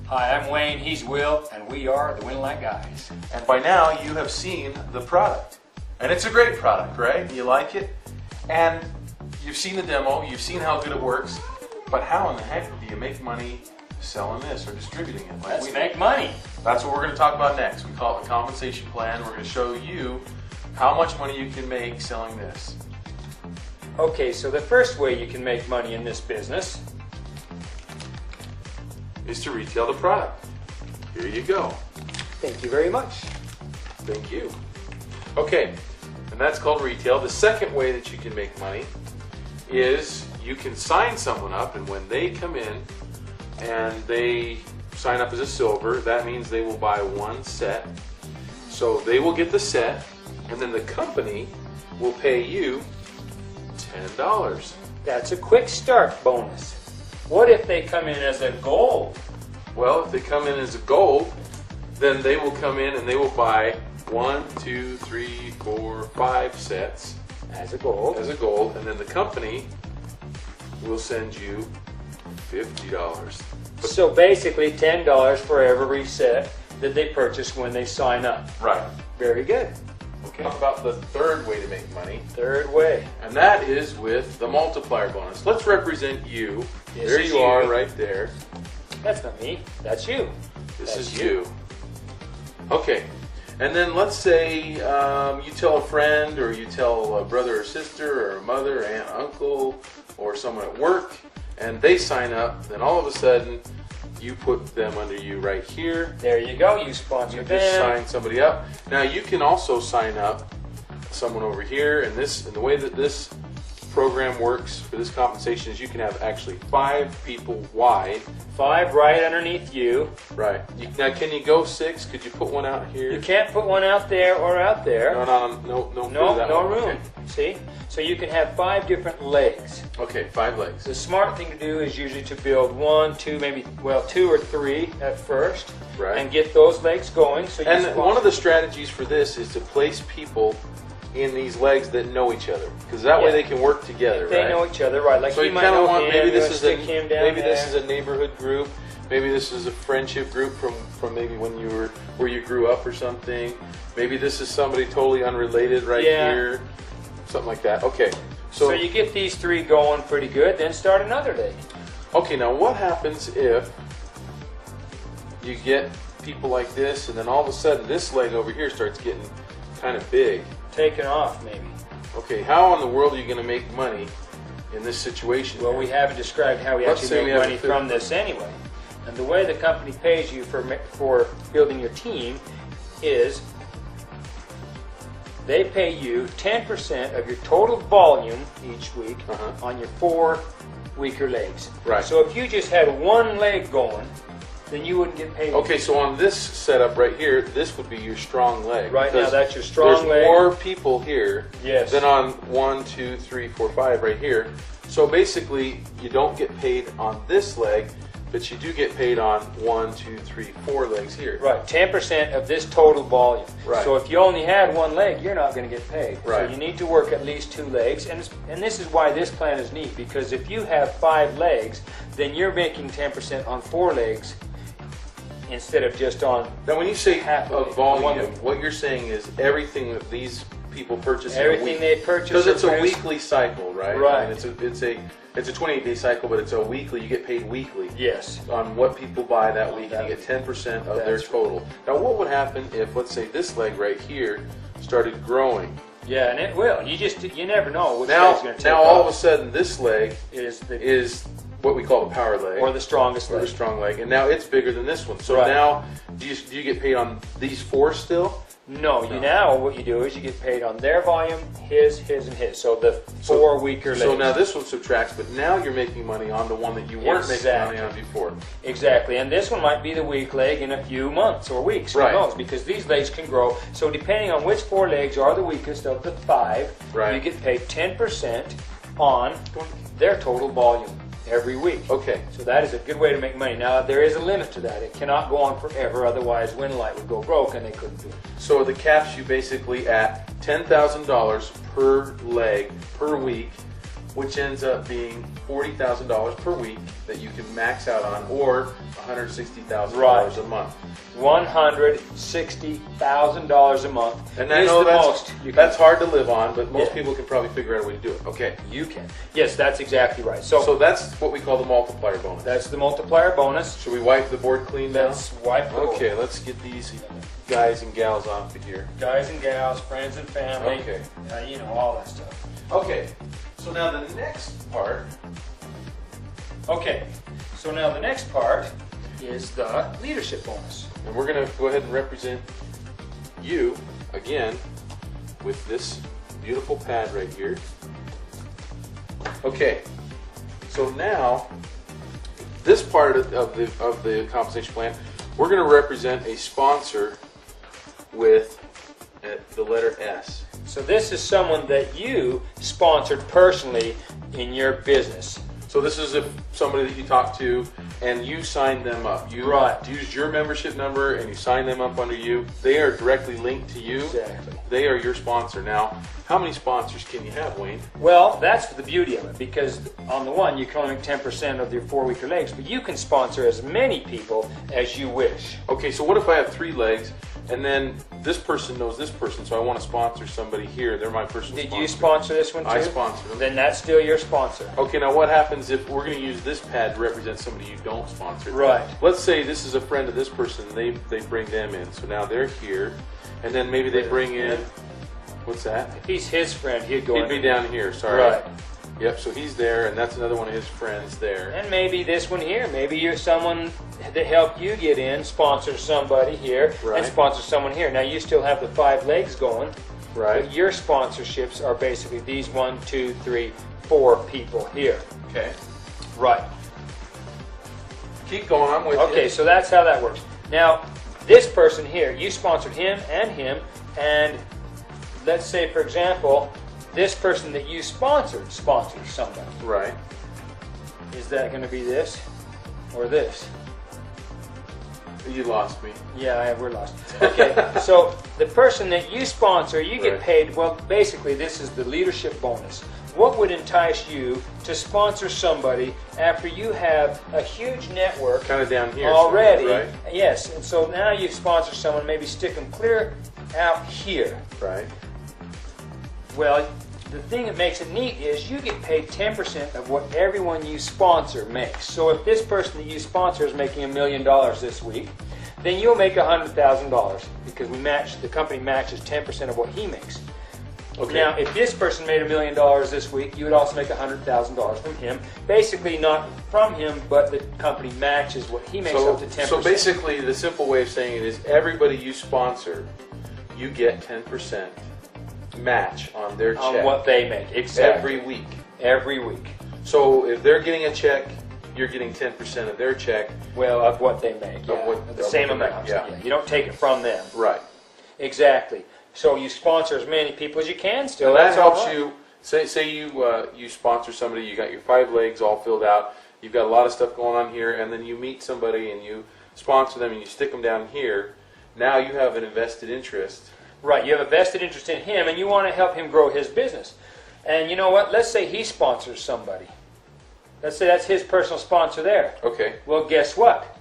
Hi, I'm Wayne, he's Will, and we are the Winalite Guys. And by now you have seen the product. And it's a great product, right? You like it? And you've seen the demo, you've seen how good it works, but how in the heck do you make money selling this or distributing it? Let's make money. That's what we're going to talk about next. We call it the compensation plan. We're going to show you how much money you can make selling this. Okay, so the first way you can make money in this business Is to retail the product. Here you go. Thank you very much. Thank you. Okay, and that's called retail. The second way that you can make money is you can sign someone up, and when they come in and they sign up as a silver, that means they will buy one set. So they will get the set, and then the company will pay you $10. That's a quick start bonus. What if they come in as a gold? Well, if they come in as a gold, then they will come in and they will buy 1, 2, 3, 4, 5 sets As a gold. and then the company will send you $50. So basically $10 for every set that they purchase when they sign up. Right. Very good. Okay. How about the third way to make money? Third way. And that is with the multiplier bonus. Let's represent you. This There is you are you. right there. That's not me. That's you. This That's is you. Okay. And then let's say you tell a friend, or you tell a brother or sister or a mother, aunt, uncle, or someone at work, and they sign up, then all of a sudden you put them under you right here. There you go. You sponsor You them. just sign somebody up. Now you can also sign up someone over here, and the way that this program works for this compensation is you can have actually 5 people wide. 5 right underneath you. Right. Now can you go 6? Could you put one out here? You can't put one out there or out there. No room. Okay. See? So you can have 5 different legs. Okay, 5 legs. The smart thing to do is usually to build 1, 2, maybe 2 or 3 at first, Right. and get those legs going. So And one of the strategies for this is to place people in these legs that know each other, because that way they can work together. They right? know each other, right? Like So you you might kind of know want him, maybe you this wanna is stick him down this is there. a neighborhood group. Maybe this is a friendship group from maybe when you were where you grew up or something. Maybe this is somebody totally unrelated right here, something like that. Okay, So you get these 3 going pretty good, then start another leg. okay. Now what happens if you get people like this, and then all of a sudden this leg over here starts getting kind of big? Taken off, maybe. Okay, how in the world are you going to make money in this situation? Well, we haven't described how we Let's actually say we make have money a from this anyway. And the way the company pays you for building your team is they pay you 10% of your total volume each week on your 4 weaker legs. Right. So if you just had 1 leg going, then you wouldn't get paid. Okay, so on this setup right here, this would be your strong leg. Right now, because that's your strong leg. There's more people here Yes. than on 1, 2, 3, 4, 5 right here. So basically, you don't get paid on this leg, but you do get paid on 1, 2, 3, 4 legs here. Right, 10% of this total volume. Right. So if you only had 1 leg, you're not going to get paid. Right. So you need to work at least 2 legs, and this is why this plan is neat, because if you have 5 legs, then you're making 10% on 4 legs instead of just on. Now, when you say half of of volume, one. what you're saying is everything that these people purchase Everything in a week. they purchase Because it's or a produce. weekly cycle, right? Right. I mean, it's a 28-day cycle, but it's a weekly. You get paid weekly. Yes. On what people buy that week, and you get 10% of their That's total. Now, what would happen if, let's say, this leg right here started growing? Yeah, and it will. You never know which Now, leg's going to take all of a off. sudden, this leg is what we call the power leg, or the strongest or the leg. strong leg, and now it's bigger than this one. So Right. now, do you get paid on these 4 still? No, now what you do is you get paid on their volume, his, and his. So the 4 weaker legs. So now this one subtracts, but now you're making money on the one that you weren't making Exactly. money on before. Exactly, and this one might be the weak leg in a few months or weeks, Right. who knows, because these legs can grow. So depending on which 4 legs are the weakest of the 5, Right. you get paid 10% on their total volume every week. Okay. So that is a good way to make money. Now, there is a limit to that. It cannot go on forever, otherwise Winalite would go broke and they couldn't do it. So the caps you basically at $10,000 per leg per week which ends up being $40,000 per week that you can max out on, or $160,000 a month. $160,000 a month. And I know that's hard to live on, but most people can probably figure out a way to do it. Okay. You can. Yes, that's exactly right. So that's what we call the multiplier bonus. That's the multiplier bonus. Should we wipe the board clean now? Let's wipe the board. Okay, let's get these guys and gals off of here. Guys and gals, friends and family. Okay. You know, all that stuff. Okay. So now the next part. Okay. So now the next part is the leadership bonus. And we're going to go ahead and represent you again with this beautiful pad right here. Okay. So now this part of the compensation plan, we're going to represent a sponsor with the letter S. So this is someone that you sponsored personally in your business. So this is somebody that you talked to and you signed them up. You used your membership number and you signed them up under you. They are directly linked to you. Exactly. They are your sponsor. Now, how many sponsors can you have, Wayne? Well, that's the beauty of it, because on the one, you can only make 10% of your 4-weeker legs, but you can sponsor as many people as you wish. Okay, so what if I have 3 legs, and then this person knows this person, so I want to sponsor somebody here. They're my personal sponsor. Did you sponsor this one too? I sponsored them. Then that's still your sponsor. Okay, now what happens if we're going to use this pad to represent somebody you don't sponsor? Right. Let's say this is a friend of this person, and they bring them in. So now they're here, and then maybe they bring in, what's that? If he's his friend, he'd go He'd be down here, sorry. Right. Yep, so he's there, and that's another one of his friends there. And maybe this one here, maybe you're someone that helped you get in, sponsor somebody here, and sponsor someone here. Now you still have the 5 legs going, right? But your sponsorships are basically these 1, 2, 3, 4 people here. Okay. Right. Keep going, I'm with you. Okay, so that's how that works. Now, this person here, you sponsored him, and let's say, for example, this person that you sponsored somebody. Right. Is that going to be this or this? You lost me. Yeah, we're lost. Okay, so the person that you sponsor, you get paid, well, basically this is the leadership bonus. What would entice you to sponsor somebody after you have a huge network kind of down here already? Right? Yes, and so now you sponsor someone, maybe stick them clear out here. Right. Well, the thing that makes it neat is you get paid 10% of what everyone you sponsor makes. So if this person that you sponsor is making $1 million this week, then you'll make $100,000 because the company matches 10% of what he makes. Okay. Now, if this person made $1 million this week, you would also make $100,000 from him. Basically, not from him, but the company matches what he makes up to 10%. So basically, the simple way of saying it is everybody you sponsor, you get 10% match on their check. On what they make, exactly. Every week. Every week. So if they're getting a check, you're getting 10% of their check. Well, of what they make, yeah. The same amount. Yeah. You don't take it from them. Right. Exactly. So you sponsor as many people as you can still. And that helps you. Say you sponsor somebody, you got your 5 legs all filled out, you've got a lot of stuff going on here, and then you meet somebody and you sponsor them and you stick them down here. Now you have an invested interest. Right, you have a vested interest in him, and you want to help him grow his business. And you know what? Let's say he sponsors somebody. Let's say that's his personal sponsor there. Okay. Well, guess what?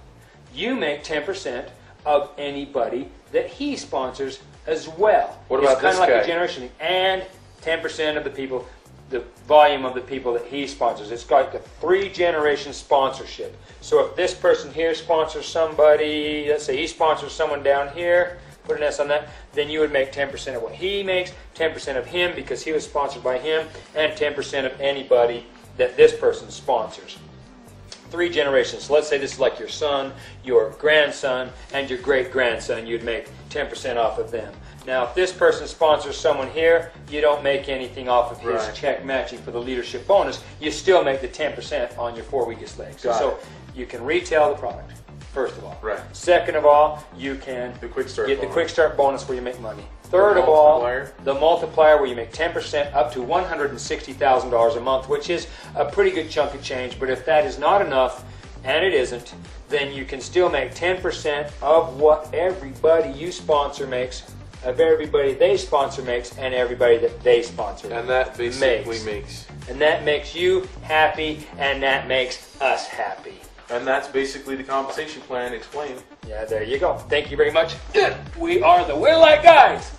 You make 10% of anybody that he sponsors as well. What about this guy? It's kind of like a generation. And 10% of the people, the volume of the people that he sponsors. It's like a 3-generation sponsorship. So if this person here sponsors somebody, let's say he sponsors someone down here, put an S on that, then you would make 10% of what he makes, 10% of him because he was sponsored by him, and 10% of anybody that this person sponsors. 3 generations. So let's say this is like your son, your grandson, and your great-grandson. You'd make 10% off of them. Now, if this person sponsors someone here, you don't make anything off of his check matching for the leadership bonus. You still make the 10% on your 4 weakest legs. So you can retail the product. First of all. Right. Second of all, you can get the quick start bonus where you make money. Third of all, the multiplier where you make 10% up to $160,000 a month, which is a pretty good chunk of change. But if that is not enough, and it isn't, then you can still make 10% of what everybody you sponsor makes, of everybody they sponsor makes, and everybody that they sponsor and that basically makes And that makes you happy, and that makes us happy. And that's basically the compensation plan explained. Yeah, there you go. Thank you very much. We are the Winalite Guys.